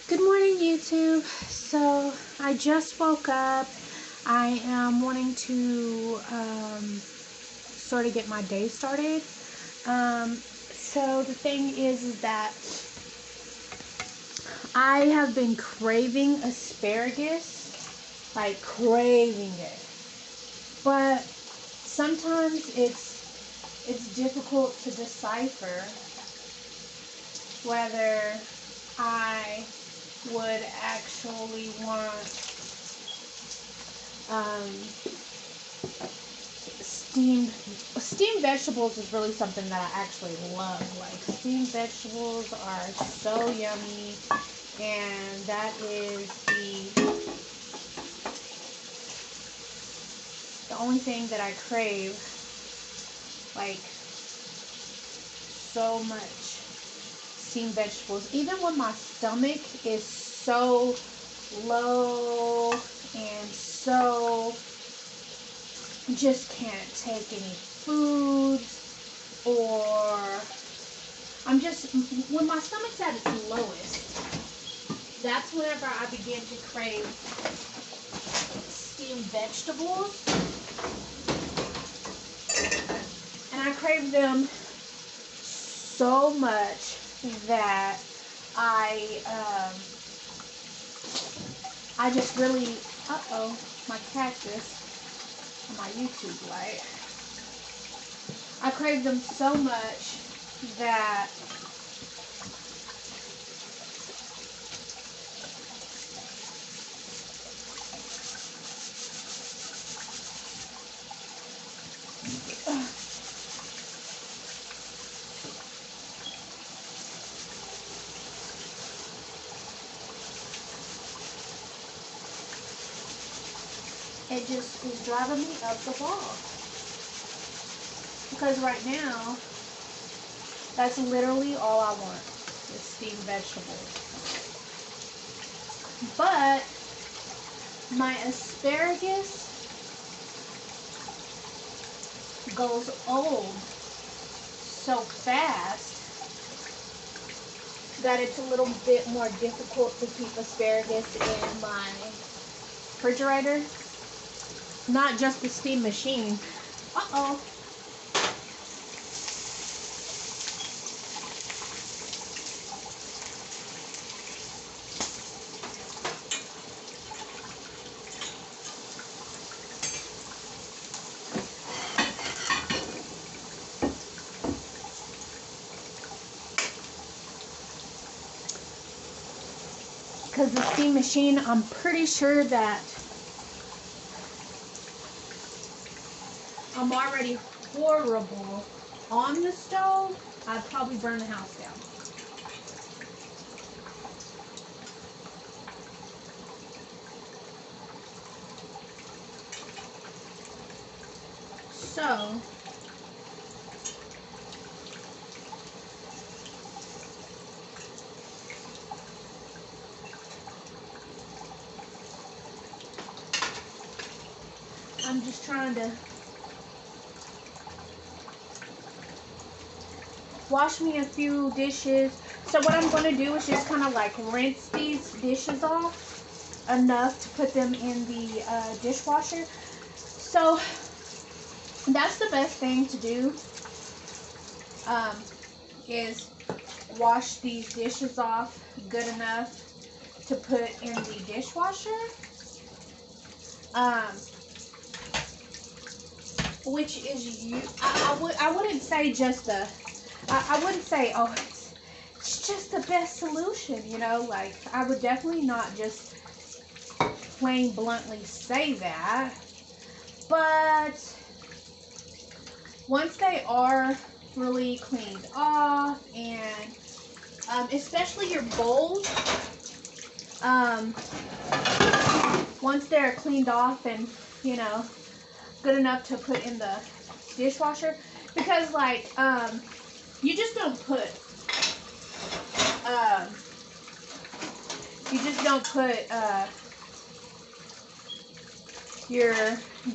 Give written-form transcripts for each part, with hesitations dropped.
Good morning, YouTube. So I just woke up. I am wanting to sort of get my day started. So the thing is that I have been craving asparagus, like craving it. But sometimes it's difficult to decipher whether I would actually want steamed vegetables is really something that I actually love. Like, steamed vegetables are so yummy, and that is the only thing that I crave, like, so much. Steamed vegetables, even when my stomach is so low and so just can't take any foods, or when my stomach's at its lowest, that's whenever I begin to crave steamed vegetables, and I crave them so much that I just really, my cactus, my YouTube light. I crave them so much that it just is driving me up the wall. Because right now, that's literally all I want is steamed vegetables. But my asparagus goes old so fast that it's a little bit more difficult to keep asparagus in my refrigerator. Not just the steam machine. Because the steam machine, I'm pretty sure that I'm already horrible on the stove. I'd probably burn the house down. So I'm just trying to wash me a few dishes. So what I'm going to do is just kind of like rinse these dishes off enough to put them in the dishwasher. So that's the best thing to do, is wash these dishes off good enough to put in the dishwasher. Which is, I wouldn't say just I wouldn't say, oh, it's just the best solution, you know, like, I would definitely not just plain bluntly say that, but once they are really cleaned off, and especially your bowls, once they're cleaned off and, you know, good enough to put in the dishwasher, because, like, you just don't put your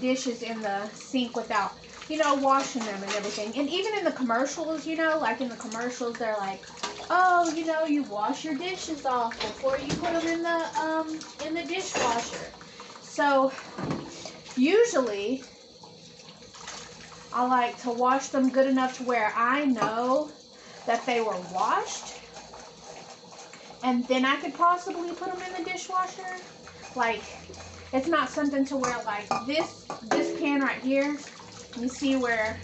dishes in the sink without you know, washing them and everything. And even in the commercials, you know, like in the commercials, they're like, oh, you know, you wash your dishes off before you put them in the dishwasher. So usually I like to wash them good enough to where I know that they were washed, and then I could possibly put them in the dishwasher. Like, it's not something to where, like, this pan right here, you see where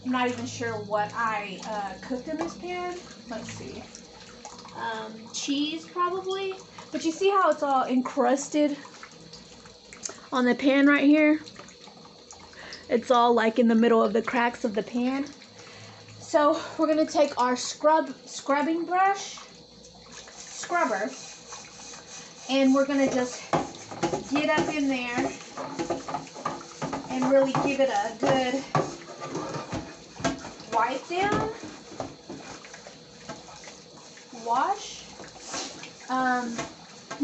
I'm not even sure what I cooked in this pan. Let's see. Cheese probably. But you see how it's all encrusted on the pan right here? It's all like in the middle of the cracks of the pan. So we're gonna take our scrubbing brush, scrubber, and we're gonna just get up in there and really give it a good wipe down, wash,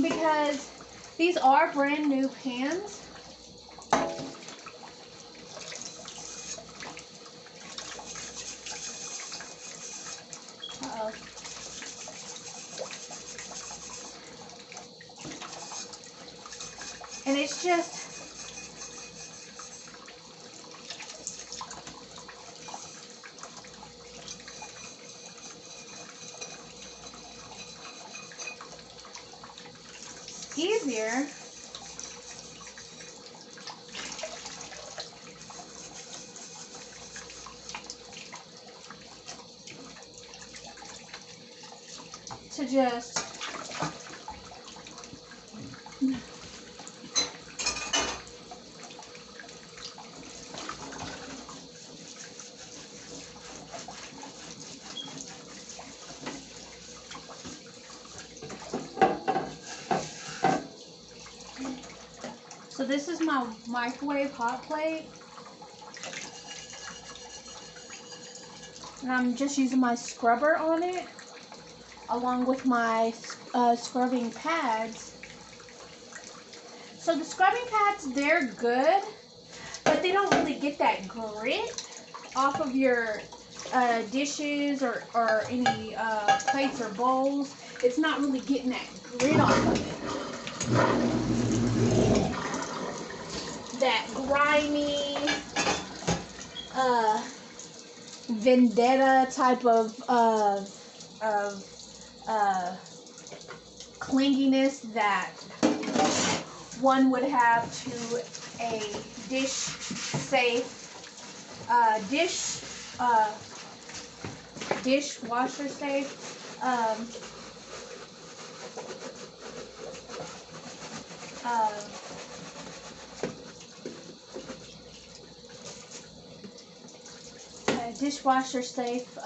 because these are brand new pans. Uh-oh. And it's just easier to just so this is my microwave hot plate, and I'm just using my scrubber on it along with my scrubbing pads. So the scrubbing pads, they're good, but they don't really get that grit off of your dishes or any plates or bowls. It's not really getting that grit off of it. That grimy, vendetta type of clinginess that one would have to a dishwasher safe. Dishwasher safe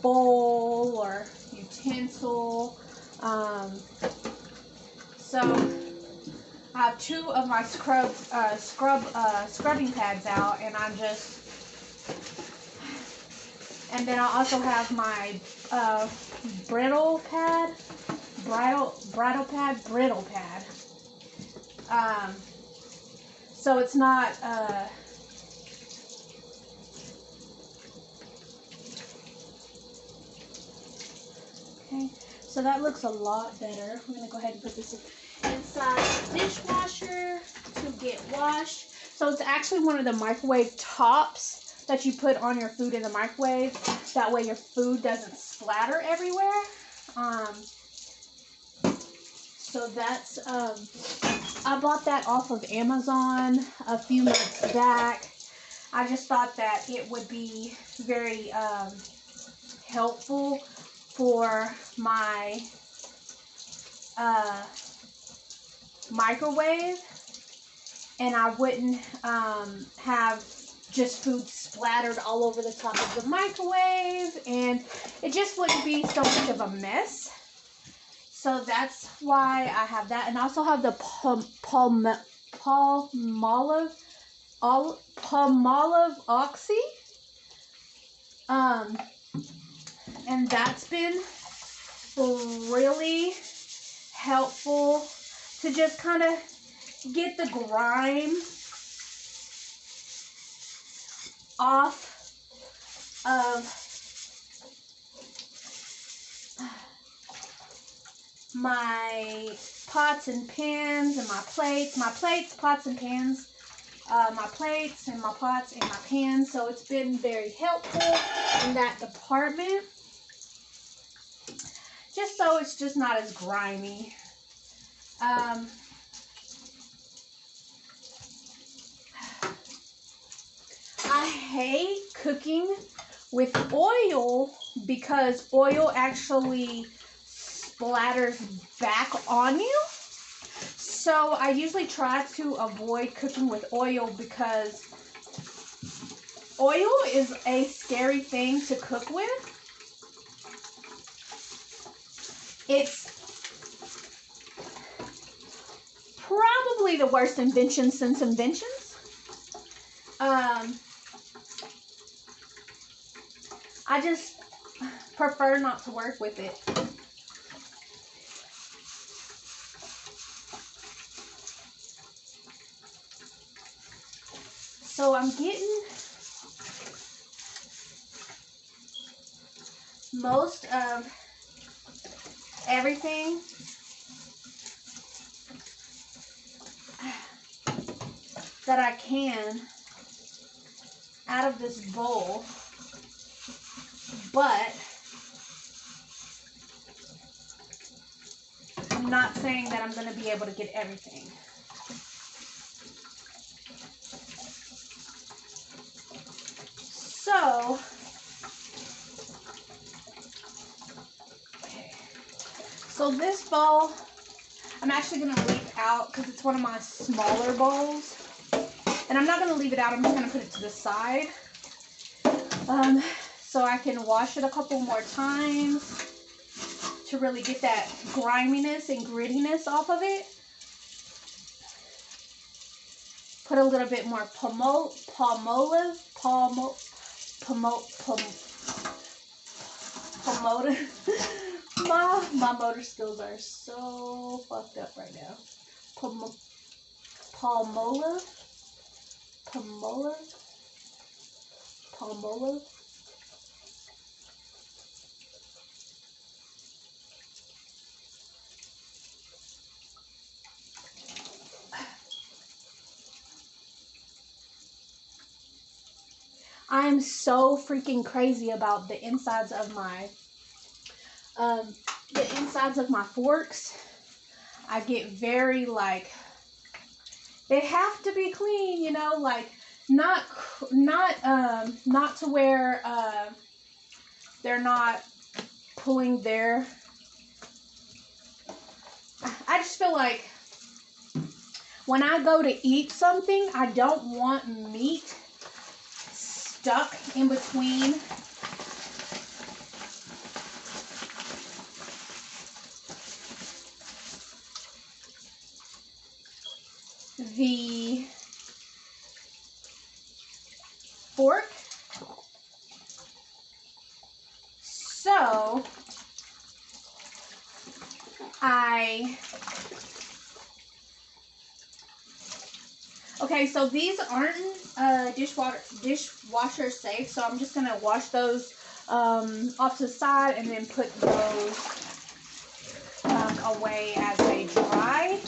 bowl or utensil. So I have two of my scrubbing pads out, and and then I also have my brittle pad. So it's not okay, so that looks a lot better. I'm going to go ahead and put this inside the dishwasher to get washed. So it's actually one of the microwave tops that you put on your food in the microwave. That way your food doesn't splatter everywhere. So that's, I bought that off of Amazon a few months back. I just thought that it would be very helpful for my microwave, and I wouldn't have just food splattered all over the top of the microwave, and it just wouldn't be so much of a mess. So that's why I have that, and I also have the Palmolive Oxy, and that's been really helpful to just kind of get the grime off of my pots and pans and my plates, pots and pans, my plates and my pots and my pans. So it's been very helpful in that department. Just so it's just not as grimy. I hate cooking with oil because oil actually splatters back on you. So I usually try to avoid cooking with oil because oil is a scary thing to cook with. It's probably the worst invention since inventions. I just prefer not to work with it. So I'm getting most of everything that I can out of this bowl, but I'm not saying that I'm going to be able to get everything. So, okay. So this bowl, I'm actually going to leave out because it's one of my smaller bowls. And I'm not going to leave it out. I'm just going to put it to the side. So I can wash it a couple more times to really get that griminess and grittiness off of it. Put a little bit more palmolive. My motor skills are so fucked up right now. Palmolive. I am so freaking crazy about the insides of my forks. I get very like, they have to be clean, you know, like not to where they're not pulling their. I just feel like when I go to eat something, I don't want meat stuck in between the fork. So okay, so these aren't dishwasher safe, so I'm just gonna wash those off to the side and then put those away as they dry.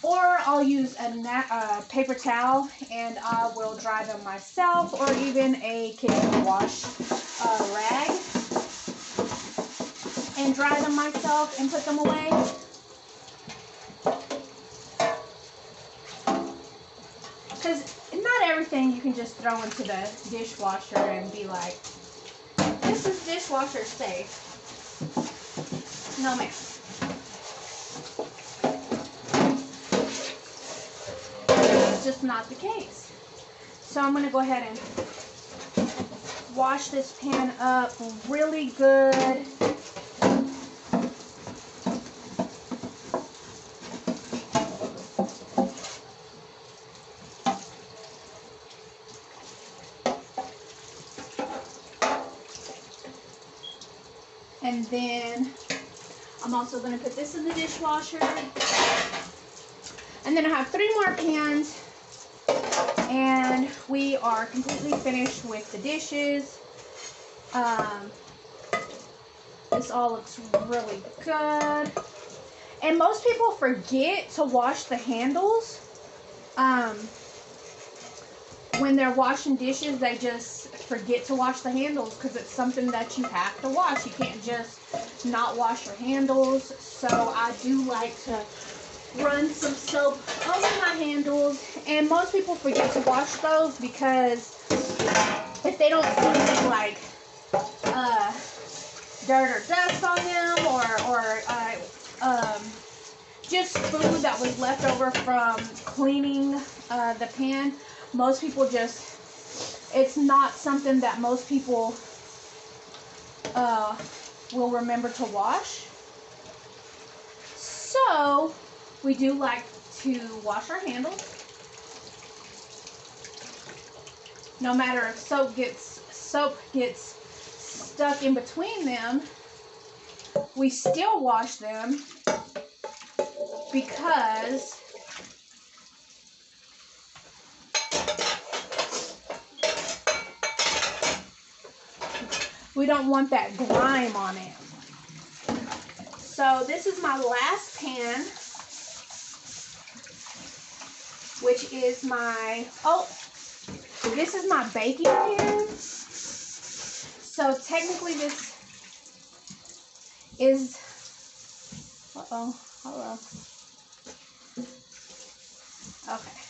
Or I'll use a paper towel and I will dry them myself, or even a kitchen wash rag and dry them myself and put them away. Because not everything you can just throw into the dishwasher and be like, this is dishwasher safe. No, ma'am. It's just not the case. So I'm going to go ahead and wash this pan up really good. And then I'm also going to put this in the dishwasher. And then I have 3 more pans And we are completely finished with the dishes. This all looks really good. And most people forget to wash the handles. When they're washing dishes, they just forget to wash the handles because it's something that you have to wash. You can't just not wash your handles. So I do like to run some soap over my handles. And most people forget to wash those because if they don't see any like dirt or dust on them, or just food that was left over from cleaning the pan, most people just, it's not something that most people will remember to wash. So we do like to wash our handles. No matter if soap gets stuck in between them, we still wash them because we don't want that grime on it. So this is my last pan, which is my, this is my baking pan. So technically this is, hello. Okay.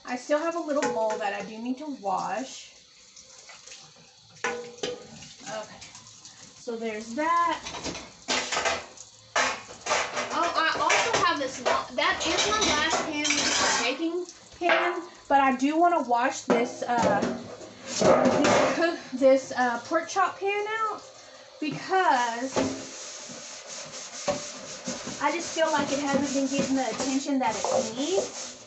I still have a little bowl that I do need to wash. Okay. So there's that. Oh, I also have this, that is my last pan, which is my baking pan, but I do want to wash this, this pork chop pan out because I just feel like it hasn't been getting the attention that it needs.